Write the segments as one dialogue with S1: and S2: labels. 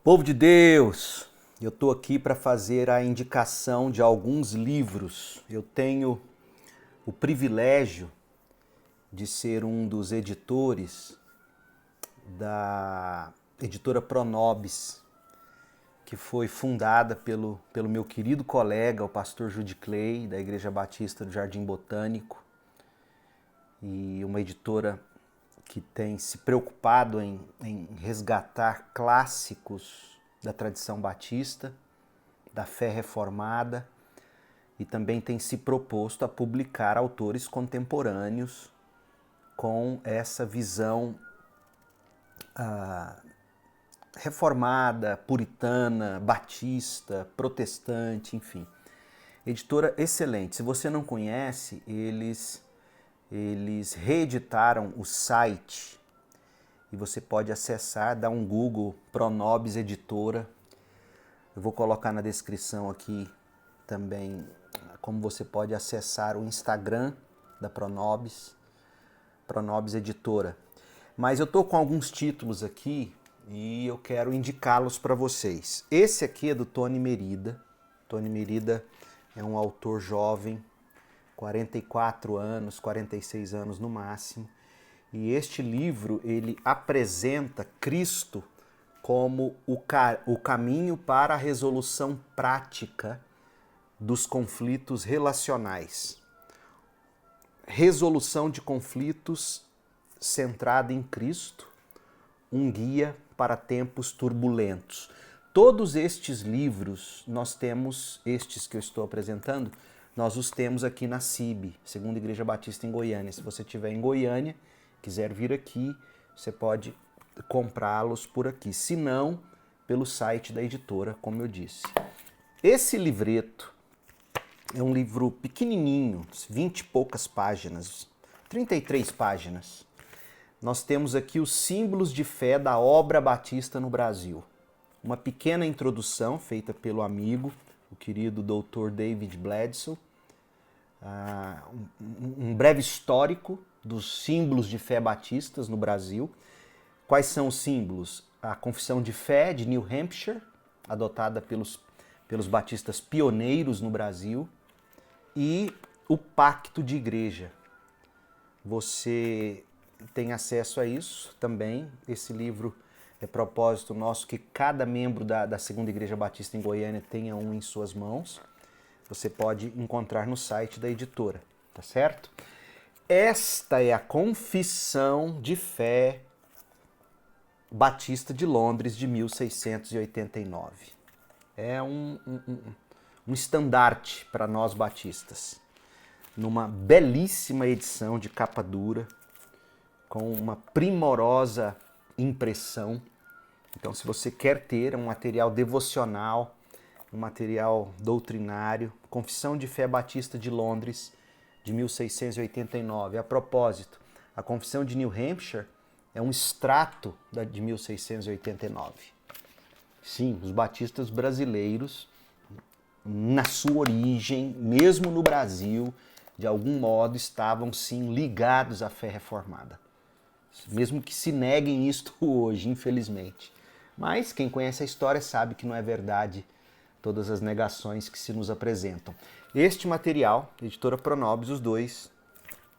S1: Povo de Deus, eu estou aqui para fazer a indicação de alguns livros. Eu tenho o privilégio de ser um dos editores da editora Pronobis, que foi fundada pelo meu querido colega, o pastor Judy Clay, da Igreja Batista do Jardim Botânico, e uma editora que tem se preocupado em resgatar clássicos da tradição batista, da fé reformada, e também tem se proposto a publicar autores contemporâneos com essa visão reformada, puritana, batista, protestante, enfim. Editora excelente. Se você não conhece, eles reeditaram o site e você pode acessar, dar um Google, Pronobis Editora. Eu vou colocar na descrição aqui também como você pode acessar o Instagram da Pronobis, Pronobis Editora. Mas eu tô com alguns títulos aqui e eu quero indicá-los para vocês. Esse aqui é do Tony Merida. Tony Merida é um autor jovem, 44 anos, 46 anos no máximo. E este livro, ele apresenta Cristo como o caminho para a resolução prática dos conflitos relacionais. Resolução de conflitos centrada em Cristo, um guia para tempos turbulentos. Todos estes livros, nós temos, estes que eu estou apresentando, nós os temos aqui na CIB, Segunda Igreja Batista em Goiânia. Se você estiver em Goiânia, quiser vir aqui, você pode comprá-los por aqui. Se não, pelo site da editora, como eu disse. Esse livreto é um livro pequenininho, 20 e poucas páginas, 33 páginas. Nós temos aqui os símbolos de fé da obra batista no Brasil. Uma pequena introdução feita pelo amigo, o querido Dr. David Bledsoe, um breve histórico dos símbolos de fé batistas no Brasil. Quais são os símbolos? A Confissão de Fé de New Hampshire, adotada pelos batistas pioneiros no Brasil, e o Pacto de Igreja. Você tem acesso a isso também. Esse livro é propósito nosso que cada membro da Segunda Igreja Batista em Goiânia tenha um em suas mãos. Você pode encontrar no site da editora, tá certo? Esta é a Confissão de Fé Batista de Londres de 1689. É um estandarte para nós batistas. Numa belíssima edição de capa dura, com uma primorosa impressão. Então, se você quer ter um material devocional, um material doutrinário, Confissão de Fé Batista de Londres, de 1689. A propósito, a Confissão de New Hampshire é um extrato de 1689. Sim, os batistas brasileiros, na sua origem, mesmo no Brasil, de algum modo estavam sim ligados à fé reformada. Mesmo que se neguem isto hoje, infelizmente. Mas quem conhece a história sabe que não é verdade todas as negações que se nos apresentam. Este material, editora Pronobis, os dois,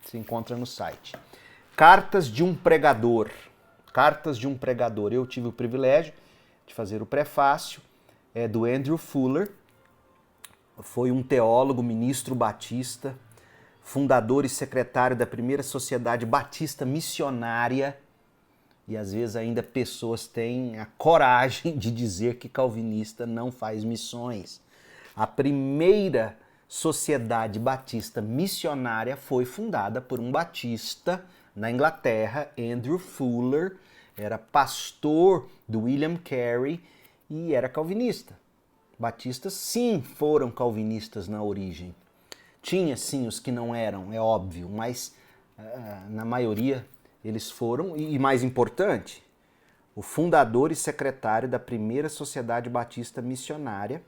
S1: se encontra no site. Cartas de um Pregador. Cartas de um Pregador. Eu tive o privilégio de fazer o prefácio. É do Andrew Fuller. Foi um teólogo, ministro batista, fundador e secretário da primeira Sociedade Batista Missionária, e às vezes ainda pessoas têm a coragem de dizer que calvinista não faz missões. A primeira Sociedade Batista Missionária foi fundada por um batista na Inglaterra, Andrew Fuller, era pastor do William Carey e era calvinista. Batistas sim foram calvinistas na origem. Tinha sim os que não eram, é óbvio, mas na maioria eles foram. E mais importante, o fundador e secretário da primeira Sociedade Batista Missionária,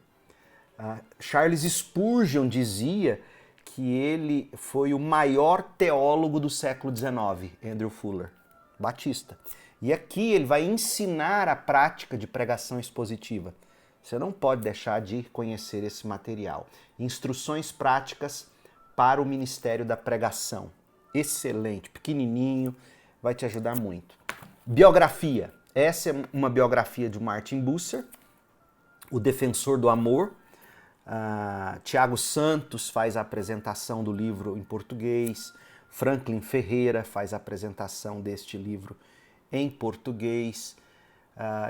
S1: Charles Spurgeon, dizia que ele foi o maior teólogo do século XIX, Andrew Fuller, batista. E aqui ele vai ensinar a prática de pregação expositiva. Você não pode deixar de conhecer esse material. Instruções práticas para o Ministério da Pregação. Excelente, pequenininho, vai te ajudar muito. Biografia. Essa é uma biografia de Martin Bucer, o defensor do amor. Tiago Santos faz a apresentação do livro em português. Franklin Ferreira faz a apresentação deste livro em português.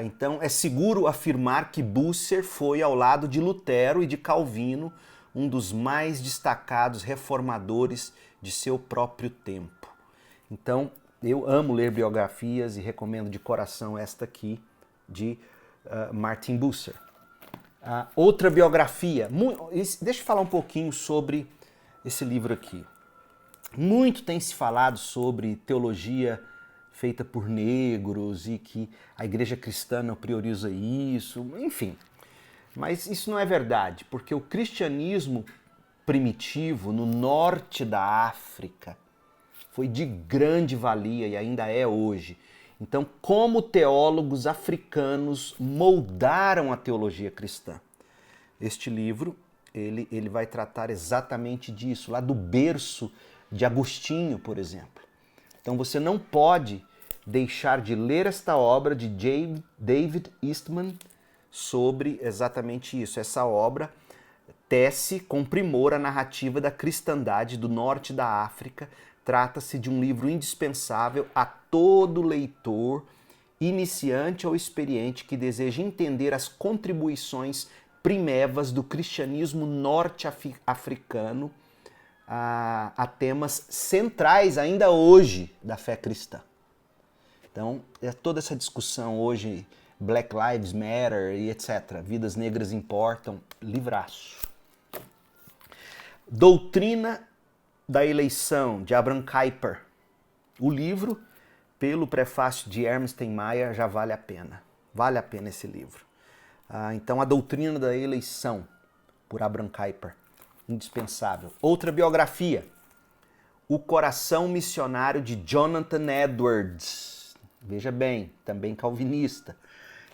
S1: Então é seguro afirmar que Bucer foi ao lado de Lutero e de Calvino um dos mais destacados reformadores de seu próprio tempo. Então eu amo ler biografias e recomendo de coração esta aqui de Martin Bucer. Outra biografia, deixa eu falar um pouquinho sobre esse livro aqui. Muito tem se falado sobre teologia feita por negros e que a igreja cristã não prioriza isso, enfim. Mas isso não é verdade, porque o cristianismo primitivo no norte da África foi de grande valia e ainda é hoje. Então, como teólogos africanos moldaram a teologia cristã? Este livro, ele vai tratar exatamente disso, lá do berço de Agostinho, por exemplo. Então você não pode deixar de ler esta obra de David Eastman sobre exatamente isso. Essa obra tece com primor a narrativa da cristandade do norte da África. Trata-se de um livro indispensável a todo leitor, iniciante ou experiente, que deseja entender as contribuições primevas do cristianismo norte-africano a temas centrais ainda hoje da fé cristã. Então, toda essa discussão hoje, Black Lives Matter e etc., vidas negras importam, livraço. Doutrina da Eleição, de Abraham Kuyper. O livro, pelo prefácio de Ernst Mayr, já vale a pena. Vale a pena esse livro. Então, A Doutrina da Eleição, por Abraham Kuyper. Indispensável. Outra biografia, O Coração Missionário de Jonathan Edwards. Veja bem, também calvinista.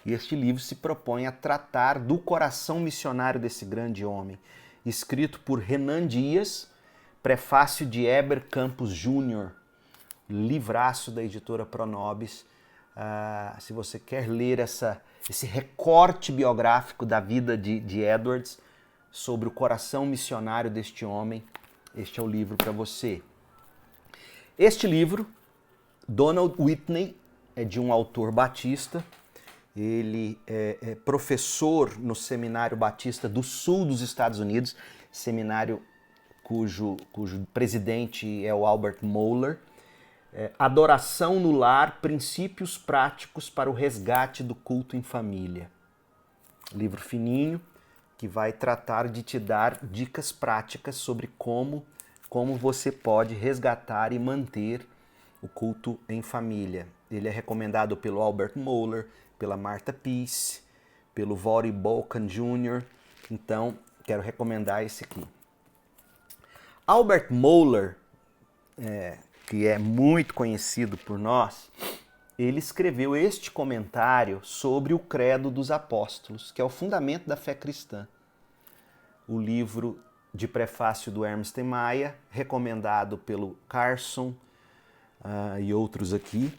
S1: E este livro se propõe a tratar do coração missionário desse grande homem. Escrito por Renan Dias, prefácio de Heber Campos Jr., livraço da editora Pronobis. Se você quer ler esse recorte biográfico da vida de Edwards, sobre o coração missionário deste homem, este é o livro para você. Este livro, Donald Whitney, é de um autor batista. Ele é professor no Seminário Batista do Sul dos Estados Unidos, seminário cujo presidente é o Albert Mohler. Adoração no Lar, Princípios Práticos para o Resgate do Culto em Família. Livro fininho, que vai tratar de te dar dicas práticas sobre como você pode resgatar e manter o culto em família. Ele é recomendado pelo Albert Mohler, pela Martha Peace, pelo Voddie Baucham Jr. Então, quero recomendar esse aqui. Albert Mohler, que é muito conhecido por nós, ele escreveu este comentário sobre o Credo dos Apóstolos, que é o fundamento da fé cristã. O livro de prefácio do Ernst Mayr, recomendado pelo Carson e outros aqui,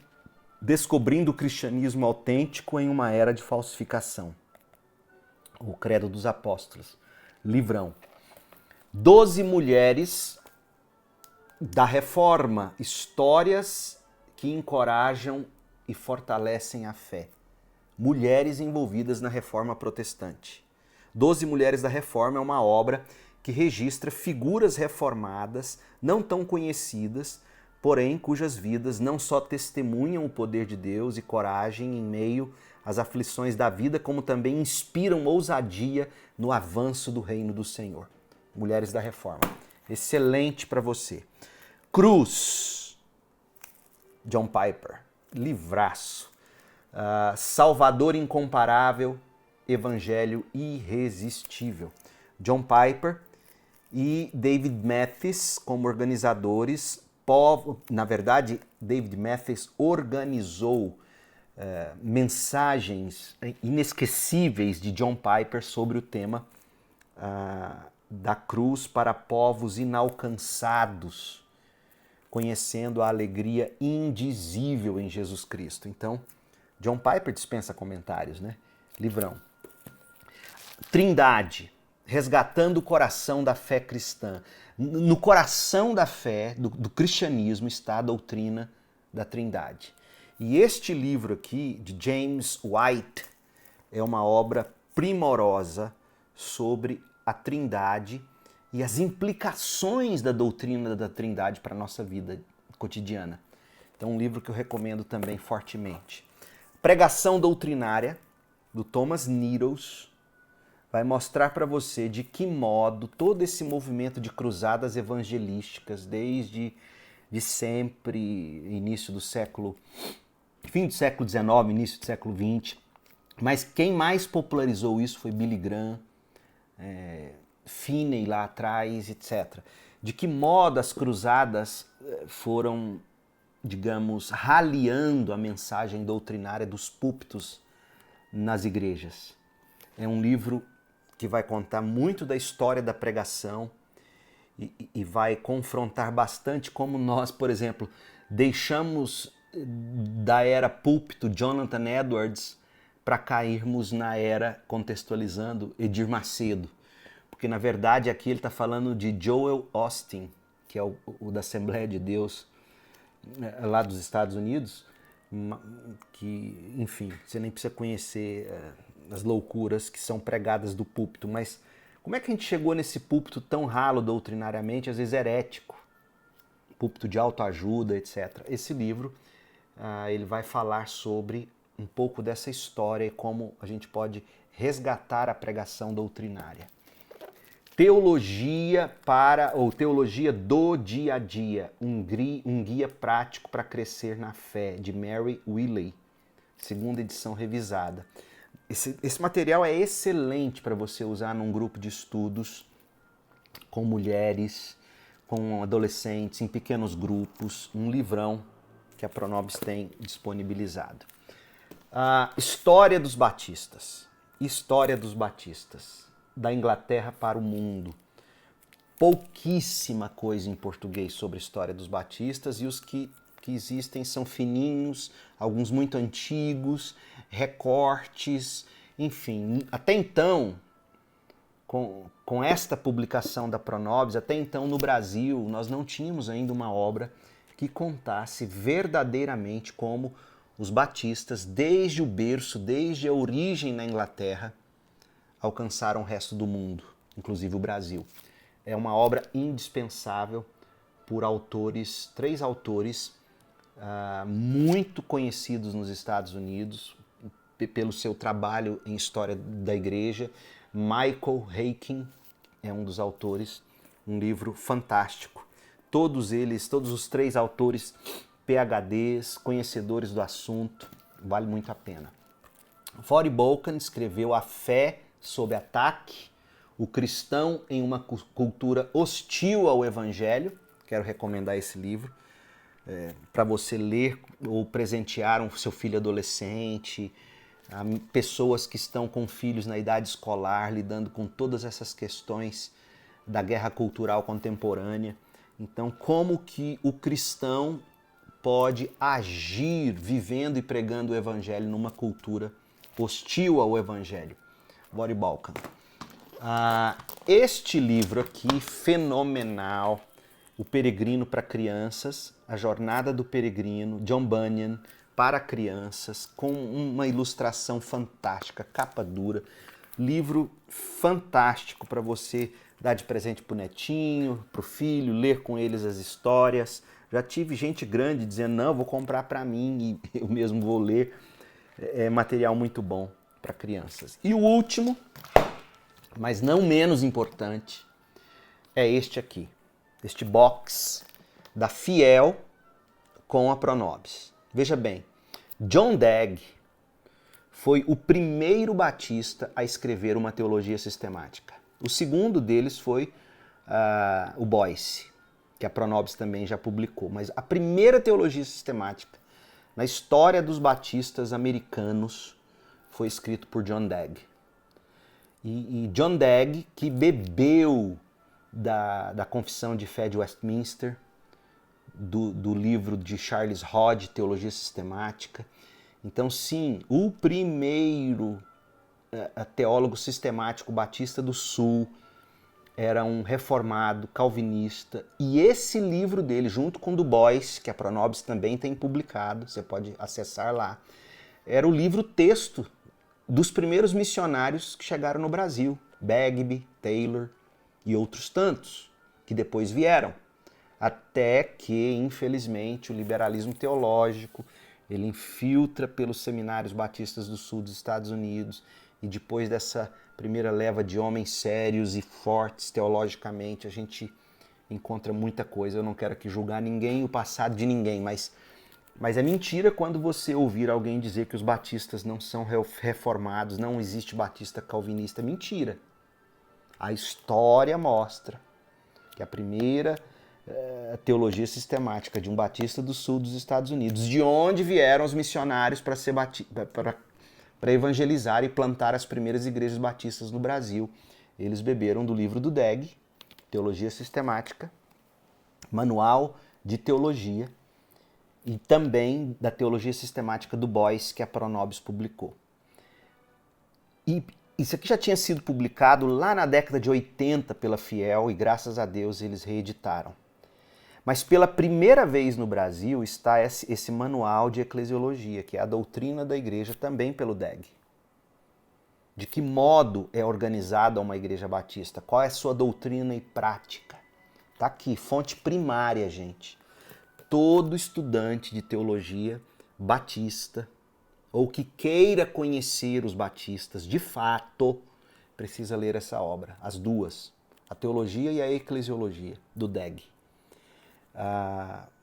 S1: Descobrindo o Cristianismo Autêntico em uma Era de Falsificação. O Credo dos Apóstolos. Livrão. 12 mulheres da Reforma, histórias que encorajam e fortalecem a fé. Mulheres envolvidas na Reforma Protestante. 12 Mulheres da Reforma é uma obra que registra figuras reformadas, não tão conhecidas, porém cujas vidas não só testemunham o poder de Deus e coragem em meio às aflições da vida, como também inspiram ousadia no avanço do reino do Senhor. Mulheres da Reforma. Excelente para você. Cruz, John Piper. Livraço. Salvador Incomparável, Evangelho Irresistível. John Piper e David Mathis como organizadores. Na verdade, David Mathis organizou mensagens inesquecíveis de John Piper sobre o tema da cruz para povos inalcançados, conhecendo a alegria indizível em Jesus Cristo. Então, John Piper dispensa comentários, né? Livrão. Trindade, resgatando o coração da fé cristã. No coração da fé, do cristianismo, está a doutrina da Trindade. E este livro aqui, de James White, é uma obra primorosa sobre a Trindade e as implicações da doutrina da Trindade para a nossa vida cotidiana. Então, um livro que eu recomendo também fortemente. Pregação Doutrinária, do Thomas Needles, vai mostrar para você de que modo todo esse movimento de cruzadas evangelísticas, desde de sempre, início do século, fim do século XIX, início do século XX, mas quem mais popularizou isso foi Billy Graham, Finney lá atrás, etc. De que modo as cruzadas foram, digamos, raliando a mensagem doutrinária dos púlpitos nas igrejas. É um livro que vai contar muito da história da pregação e vai confrontar bastante como nós, por exemplo, deixamos da era púlpito Jonathan Edwards para cairmos na era, contextualizando, Edir Macedo. Porque, na verdade, aqui ele está falando de Joel Osteen, que é o da Assembleia de Deus lá dos Estados Unidos, que, enfim, você nem precisa conhecer as loucuras que são pregadas do púlpito, mas como é que a gente chegou nesse púlpito tão ralo doutrinariamente, às vezes herético, púlpito de autoajuda, etc. Esse livro, ele vai falar sobre um pouco dessa história e como a gente pode resgatar a pregação doutrinária. Teologia Teologia do Dia a Dia, um guia prático para crescer na fé, de Mary Willey, segunda edição revisada. Esse material é excelente para você usar num grupo de estudos com mulheres, com adolescentes, em pequenos grupos, um livrão que a Pronobis tem disponibilizado. História dos Batistas. História dos Batistas, da Inglaterra para o mundo. Pouquíssima coisa em português sobre a história dos batistas, e os que existem são fininhos, alguns muito antigos, recortes, enfim. Até então, com esta publicação da Pronobis, até então no Brasil, nós não tínhamos ainda uma obra que contasse verdadeiramente como os batistas, desde o berço, desde a origem na Inglaterra, alcançaram o resto do mundo, inclusive o Brasil. É uma obra indispensável por autores, 3 autores muito conhecidos nos Estados Unidos pelo seu trabalho em história da igreja. Michael Haykin é um dos autores, um livro fantástico. Todos os 3 autores, PhDs, conhecedores do assunto, vale muito a pena. Voddie Baucham escreveu A Fé sob Ataque, o cristão em uma cultura hostil ao evangelho. Quero recomendar esse livro para você ler ou presentear seu filho adolescente, pessoas que estão com filhos na idade escolar, lidando com todas essas questões da guerra cultural contemporânea. Então, como que o cristão pode agir vivendo e pregando o evangelho numa cultura hostil ao evangelho? Voddie Baucham. Este livro aqui, fenomenal, O Peregrino para Crianças, A Jornada do Peregrino, John Bunyan, para crianças, com uma ilustração fantástica, capa dura, livro fantástico para você dar de presente para o netinho, para o filho, ler com eles as histórias. Já tive gente grande dizendo, não, vou comprar para mim e eu mesmo vou ler. É material muito bom para crianças. E o último, mas não menos importante, é este aqui. Este box da Fiel com a Pronobis. Veja bem, John Dagg foi o primeiro batista a escrever uma teologia sistemática. O segundo deles foi o Boyce, que a Pronobis também já publicou. Mas a primeira teologia sistemática na história dos batistas americanos foi escrito por John Dagg. E John Dagg, que bebeu da Confissão de Fé de Westminster, do livro de Charles Hodge, Teologia Sistemática. Então, sim, o primeiro teólogo sistemático batista do Sul era um reformado calvinista. E esse livro dele, junto com o Du Bois, que a Pronobis também tem publicado, você pode acessar lá, era o livro-texto dos primeiros missionários que chegaram no Brasil. Bagby, Taylor e outros tantos, que depois vieram. Até que, infelizmente, o liberalismo teológico ele infiltra pelos seminários batistas do sul dos Estados Unidos, e depois dessa primeira leva de homens sérios e fortes teologicamente, a gente encontra muita coisa. Eu não quero aqui julgar ninguém, o passado de ninguém, mas é mentira quando você ouvir alguém dizer que os batistas não são reformados, não existe batista calvinista. Mentira. A história mostra que a primeira teologia sistemática de um batista do sul dos Estados Unidos, de onde vieram os missionários para evangelizar e plantar as primeiras igrejas batistas no Brasil. Eles beberam do livro do Dagg, Teologia Sistemática, Manual de Teologia, e também da Teologia Sistemática do Bois, que a Pronobis publicou. E isso aqui já tinha sido publicado lá na década de 80 pela Fiel, e graças a Deus eles reeditaram. Mas pela primeira vez no Brasil está esse manual de eclesiologia, que é a doutrina da igreja, também pelo Dagg. De que modo é organizada uma igreja batista? Qual é a sua doutrina e prática? Está aqui, fonte primária, gente. Todo estudante de teologia batista, ou que queira conhecer os batistas de fato, precisa ler essa obra, as duas, a teologia e a eclesiologia, do Dagg.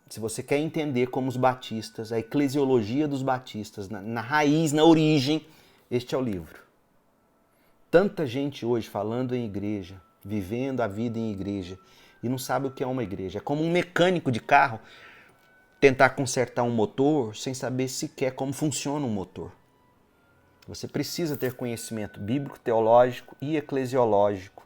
S1: Se você quer entender como os batistas, a eclesiologia dos batistas, na raiz, na origem, este é o livro. Tanta gente hoje falando em igreja, vivendo a vida em igreja, e não sabe o que é uma igreja. É como um mecânico de carro tentar consertar um motor sem saber sequer como funciona um motor. Você precisa ter conhecimento bíblico, teológico e eclesiológico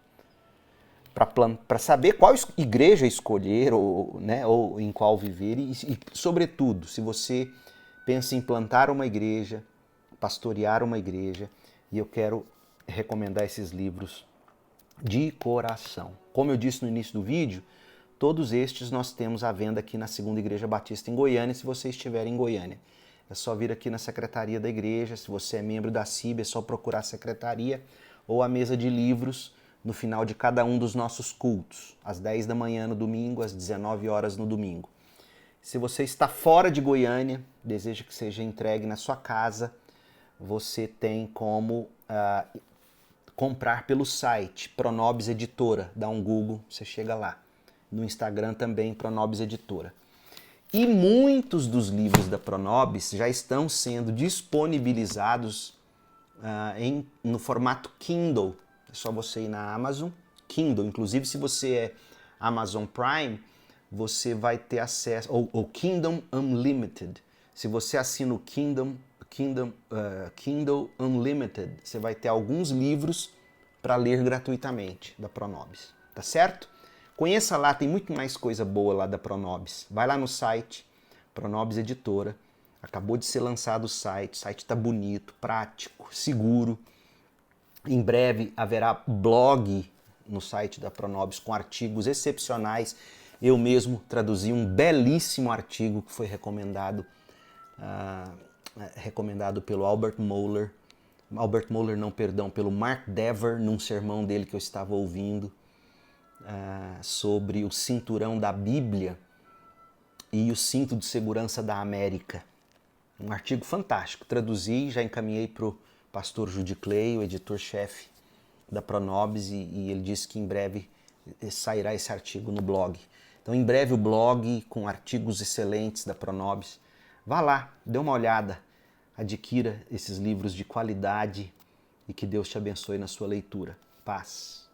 S1: para saber qual igreja escolher ou em qual viver e, sobretudo, se você pensa em plantar uma igreja, pastorear uma igreja, e eu quero recomendar esses livros de coração. Como eu disse no início do vídeo, todos estes nós temos à venda aqui na Segunda Igreja Batista em Goiânia, se você estiver em Goiânia. É só vir aqui na secretaria da igreja, se você é membro da CIB, é só procurar a secretaria ou a mesa de livros no final de cada um dos nossos cultos, às 10 da manhã no domingo, às 19 horas no domingo. Se você está fora de Goiânia, deseja que seja entregue na sua casa, você tem como comprar pelo site Pronobis Editora. Dá um Google, você chega lá. No Instagram também, Pronobis Editora. E muitos dos livros da Pronobis já estão sendo disponibilizados no formato Kindle. É só você ir na Amazon, Kindle. Inclusive, se você é Amazon Prime, você vai ter acesso, ou Kindle Unlimited. Se você assina o Kindle Unlimited, você vai ter alguns livros para ler gratuitamente da Pronobis, tá certo? Conheça lá, tem muito mais coisa boa lá da Pronobis. Vai lá no site, Pronobis Editora. Acabou de ser lançado o site está bonito, prático, seguro. Em breve haverá blog no site da Pronobis com artigos excepcionais. Eu mesmo traduzi um belíssimo artigo que foi recomendado pelo pelo Mark Dever, num sermão dele que eu estava ouvindo, sobre o cinturão da Bíblia e o cinto de segurança da América. Um artigo fantástico. Traduzi, já encaminhei para o pastor Judy Clay, o editor-chefe da Pronobis, e ele disse que em breve sairá esse artigo no blog. Então, em breve, o blog com artigos excelentes da Pronobis. Vá lá, dê uma olhada, adquira esses livros de qualidade e que Deus te abençoe na sua leitura. Paz.